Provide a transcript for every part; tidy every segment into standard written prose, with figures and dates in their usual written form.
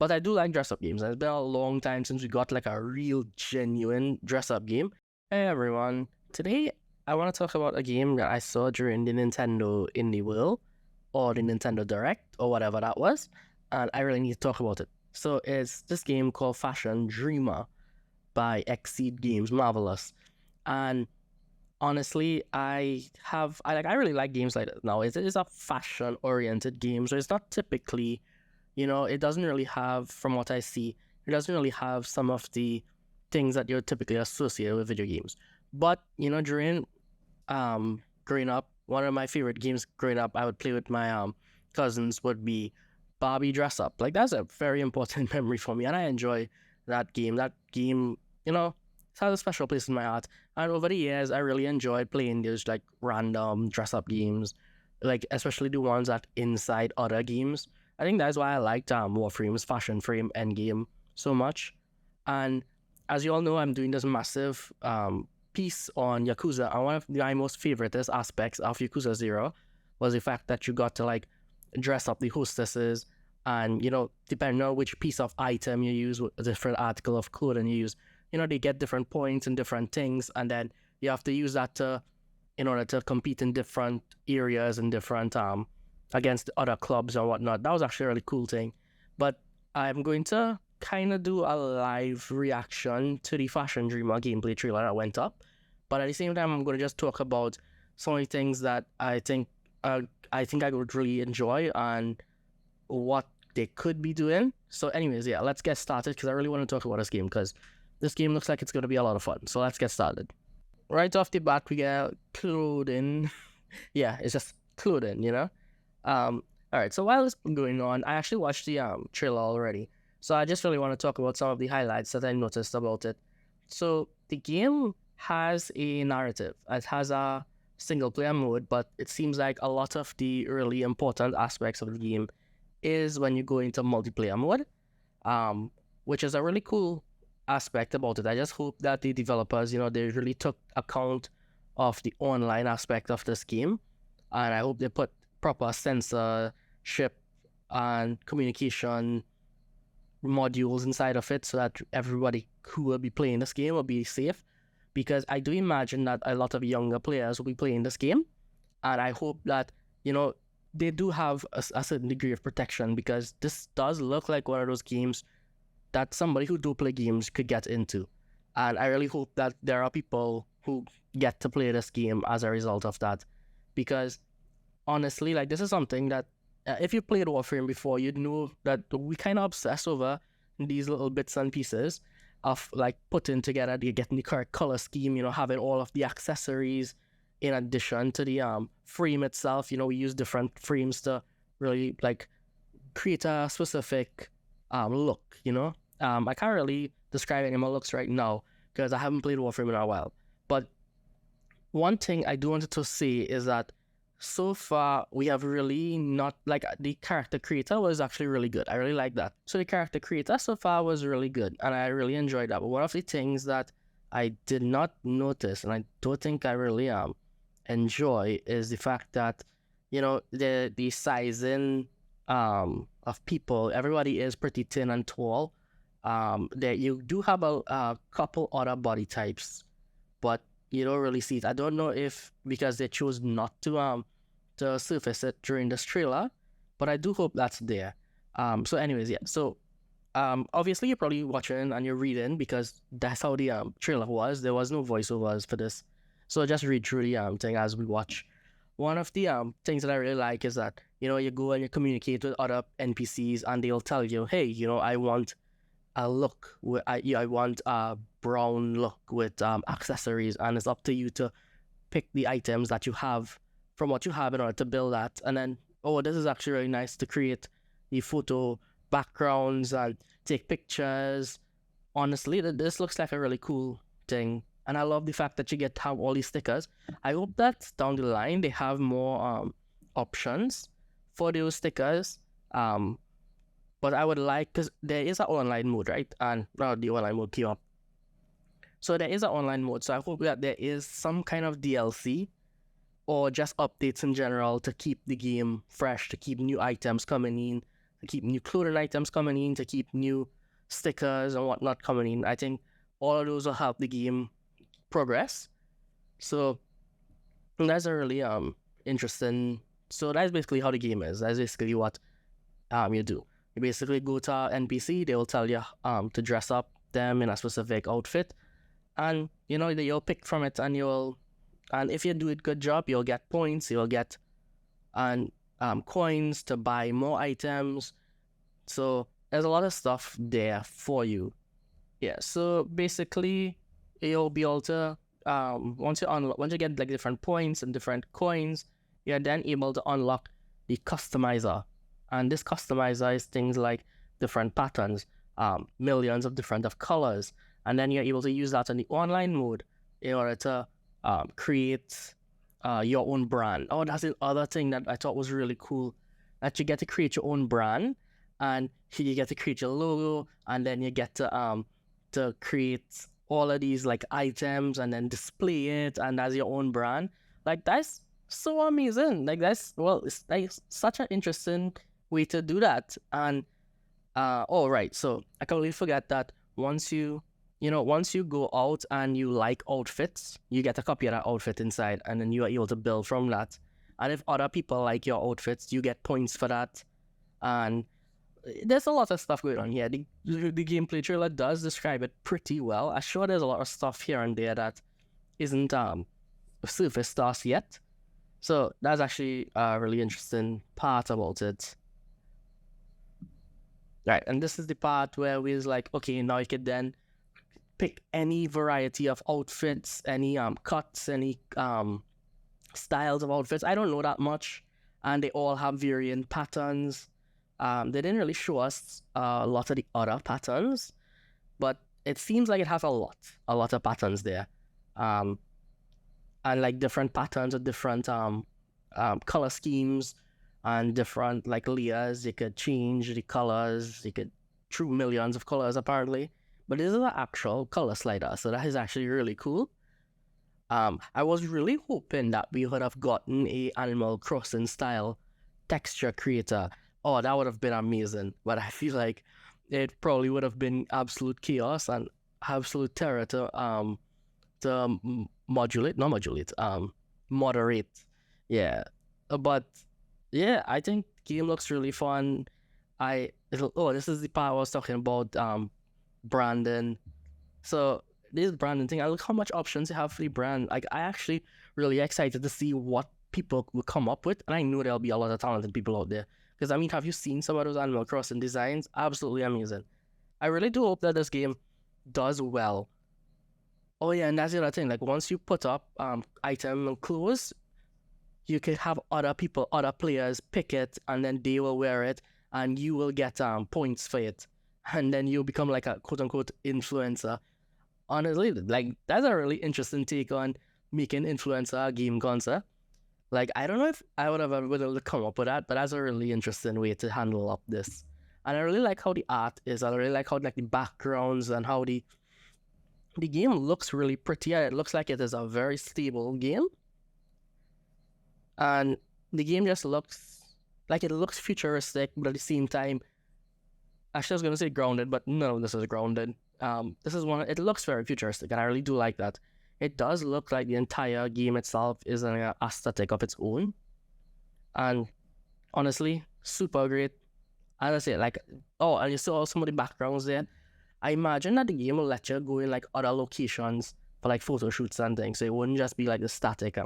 But I do like dress-up games, and it's been a long time since we got like a real, genuine dress-up game. Hey everyone, today I want to talk about a game that I saw during the Nintendo Indie World, or the Nintendo Direct, or whatever that was, and I really need to talk about it. So it's this game called Fashion Dreamer by Exceed Games, marvelous. And honestly, I really like games like that now. It is a fashion oriented game, so it's not typically, it doesn't really have, from what I see, it doesn't really have some of the things that you're typically associated with video games. But during growing up, one of my favorite games growing up I would play with my cousins would be Barbie dress up. Like, that's a very important memory for me, and I enjoy that game. That game, it has a special place in my heart. And over the years, I really enjoyed playing those like random dress up games, like especially the ones that inside other games. I think that's why I liked Warframe's Fashion Frame Endgame so much. And as you all know, I'm doing this massive piece on Yakuza, and one of my most favoriteest aspects of Yakuza 0 was the fact that you got to like dress up the hostesses, and depending on which piece of item you use, a different article of clothing you use, they get different points and different things, and then you have to use that in order to compete in different areas and different against other clubs and whatnot. That was actually a really cool thing. But I'm going to kind of do a live reaction to the Fashion Dreamer gameplay trailer that went up, but at the same time I'm going to just talk about some of the things that I think I would really enjoy and what they could be doing. So anyways, yeah, let's get started, because I really want to talk about this game, because this game looks like it's going to be a lot of fun. So let's get started. Right off the bat, we get clothing. Yeah, it's just clothing, all right, so while this is going on, I actually watched the trailer already, so I just really want to talk about some of the highlights that I noticed about it. So the game has a narrative. It has a single player mode, but it seems like a lot of the really important aspects of the game is when you go into multiplayer mode, which is a really cool aspect about it. I just hope that the developers, they really took account of the online aspect of this game, and I hope they put proper censorship and communication modules inside of it so that everybody who will be playing this game will be safe, because I do imagine that a lot of younger players will be playing this game, and I hope that they do have a certain degree of protection, because this does look like one of those games that somebody who do play games could get into, and I really hope that there are people who get to play this game as a result of that, because honestly, like, this is something that if you played Warframe before, you'd know that we kind of obsess over these little bits and pieces of like putting together, getting the correct color scheme, having all of the accessories in addition to the frame itself. We use different frames to really like create a specific look. I can't really describe any of my looks right now because I haven't played Warframe in a while. But one thing I do wanted to say is that so far we have really not, like, the character creator was actually really good. I really like that. So the character creator so far was really good, and I really enjoyed that. But one of the things that I did not notice, and I don't think I really enjoy, is the fact that the sizing of people. Everybody is pretty thin and tall. That you do have a couple other body types, but you don't really see it. I don't know if because they chose not to surface it during this trailer, but I do hope that's there. So anyways, yeah. So obviously you're probably watching and you're reading, because that's how the trailer was. There was no voiceovers for this, so just read through the thing as we watch. One of the things that I really like is that you go and you communicate with other NPCs, and they'll tell you, hey, I want a look with I want a brown look with accessories, and it's up to you to pick the items that you have from what you have in order to build that. And then, oh, this is actually really nice to create the photo backgrounds and take pictures. Honestly, this looks like a really cool thing, and I love the fact that you get to have all these stickers. I hope that down the line they have more options for those stickers. But I would like, because there is an online mode, right? And now the online mode came up. So there is an online mode. So I hope that there is some kind of DLC or just updates in general to keep the game fresh, to keep new items coming in, to keep new clothing items coming in, to keep new stickers and whatnot coming in. I think all of those will help the game progress. So that's a really interesting. So that's basically how the game is. That's basically what you do. You basically go to NPC. They will tell you to dress up them in a specific outfit, and you'll pick from it, and if you do a good job, you'll get points. You'll get coins to buy more items. So there's a lot of stuff there for you. Yeah. So basically, you'll be able to once you get like different points and different coins, you're then able to unlock the customizer. And this customizer is things like different patterns, millions of different colors, and then you're able to use that in the online mode in order to create your own brand. Oh, that's the other thing that I thought was really cool, that you get to create your own brand, and you get to create your logo, and then you get to create all of these like items and then display it and as your own brand. Like, that's so amazing. Like, it's like such an interesting way to do that. And right, so I completely forget that once you go out and you like outfits, you get a copy of that outfit inside, and then you are able to build from that. And if other people like your outfits, you get points for that. And there's a lot of stuff going on here. The gameplay trailer does describe it pretty well. I'm sure there's a lot of stuff here and there that isn't surfaced to us yet. So that's actually a really interesting part about it. Right, and this is the part where we're like, okay, now you can then pick any variety of outfits, any cuts, any styles of outfits. I don't know that much, and they all have varying patterns. They didn't really show us a lot of the other patterns, but it seems like it has a lot of patterns there, and like different patterns of different color schemes and different like layers. You could change the colors. You could through millions of colors apparently, but this is an actual color slider, so that is actually really cool. I was really hoping that we would have gotten a Animal Crossing style texture creator. Oh, that would have been amazing. But I feel like it probably would have been absolute chaos and absolute terror to moderate. Yeah. But yeah, I think the game looks really fun. This is the part I was talking about, branding. So this branding thing, I look how much options you have for the brand. Like, I actually really excited to see what people will come up with, and I know there'll be a lot of talented people out there. Because I mean, have you seen some of those Animal Crossing designs? Absolutely amazing. I really do hope that this game does well. Oh yeah, and that's the other thing. Like, once you put up item and clothes, you can have other players pick it, and then they will wear it, and you will get points for it, and then you'll become like a quote unquote influencer. Honestly, like, that's a really interesting take on making influencer a game concept. Like, I don't know if I would have ever been able to come up with that, but that's a really interesting way to handle up this. And I really like how the art is. I really like how like the backgrounds and how the game looks really pretty. It looks like it is a very stable game. And the game just looks like it looks futuristic, but at the same time, actually I was gonna say grounded, but no, this is grounded. This is one. It looks very futuristic, and I really do like that. It does look like the entire game itself is an aesthetic of its own, and honestly, super great. As I say, like, and you saw some of the backgrounds there. I imagine that the game will let you go in like other locations for like photo shoots and things, so it wouldn't just be like the static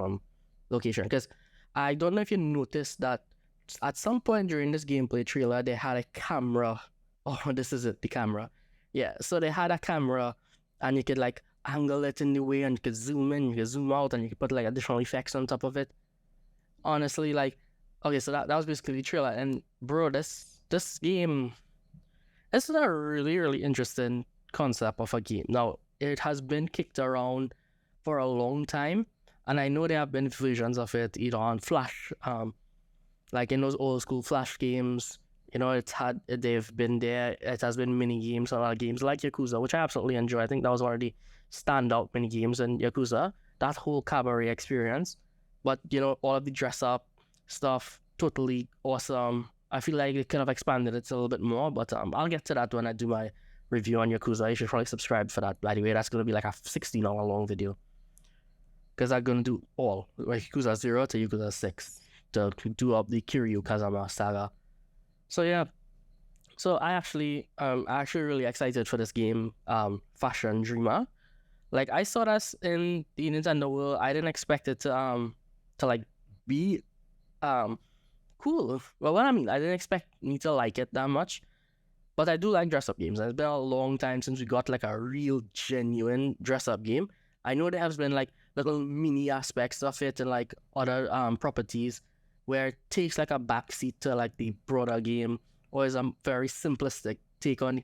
location. Because I don't know if you noticed that at some point during this gameplay trailer, they had a camera. Oh, this is it, the camera. Yeah, so they had a camera, and you could like angle it in the way, and you could zoom in, you could zoom out, and you could put like additional effects on top of it. Honestly, like, okay, so that was basically the trailer, and bro, this game, this is a really, really interesting concept of a game. Now, it has been kicked around for a long time, and I know there have been versions of it either on Flash, like in those old school Flash games. They've been there. It has been mini games on other games like Yakuza, which I absolutely enjoy. I think that was one of the standout mini games in Yakuza, that whole cabaret experience. But all of the dress up stuff, totally awesome. I feel like it could have expanded it a little bit more, but I'll get to that when I do my review on Yakuza. You should probably subscribe for that, by the way. That's going to be like a 16-hour long video, because I'm going to do all, like Yakuza 0 to Yakuza 6, to do up the Kiryu Kazama saga. So yeah, so I actually really excited for this game, Fashion Dreamer. Like, I saw this in the Nintendo world. I didn't expect it to like be cool. Well, what I mean, I didn't expect me to like it that much, but I do like dress up games. It's been a long time since we got like a real genuine dress up game. I know there has been like little mini aspects of it and like other properties where it takes like a backseat to like the broader game, or is a very simplistic take on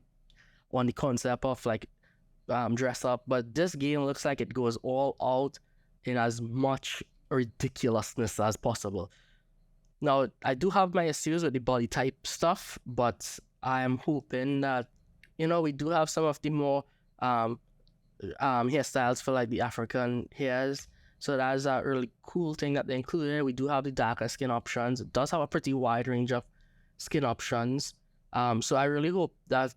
the concept of like dress up. But this game looks like it goes all out in as much ridiculousness as possible. Now, I do have my issues with the body type stuff, but I am hoping that, we do have some of the more hairstyles for like the African hairs. So that's a really cool thing that they included. We do have the darker skin options. It does have a pretty wide range of skin options. So I really hope that,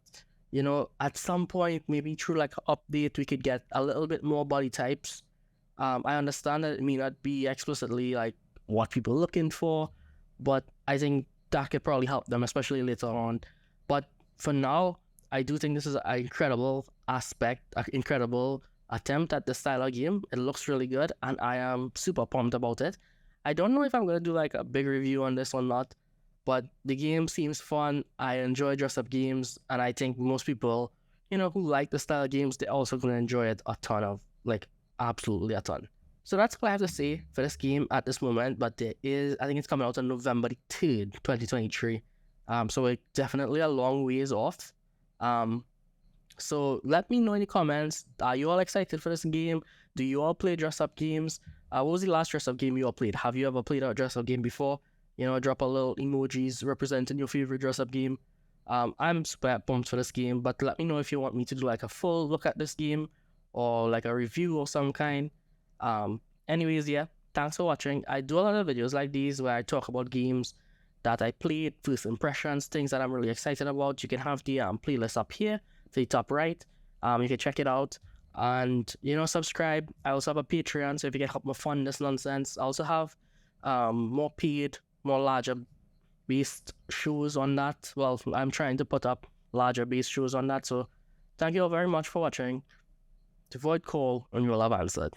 at some point, maybe through like an update, we could get a little bit more body types. I understand that it may not be explicitly like what people are looking for, but I think that could probably help them, especially later on. But for now, I do think this is an incredible aspect, an incredible attempt at the style of game. It looks really good, and I am super pumped about it. I don't know if I'm going to do like a big review on this or not, but the game seems fun. I enjoy dress-up games, and I think most people, who like the style of games, they're also going to enjoy it a ton of, like, absolutely a ton. So that's what I have to say for this game at this moment, but I think it's coming out on November the 3rd, 2023. So it's definitely a long ways off. So let me know in the comments, are you all excited for this game? Do you all play dress-up games? What was the last dress-up game you all played? Have you ever played a dress-up game before? Drop a little emojis representing your favorite dress-up game. I'm super pumped for this game, but let me know if you want me to do like a full look at this game, or like a review of some kind. Anyways, yeah, thanks for watching. I do a lot of videos like these where I talk about games that I played, first impressions, things that I'm really excited about. You can have the playlist up here to the top right. You can check it out, and subscribe. I also have a Patreon, so if you can help me fund this nonsense. I also have more paid, more larger based shows on that. Well, I'm trying to put up larger based shows on that. So thank you all very much for watching. To Void call, and you will have answered.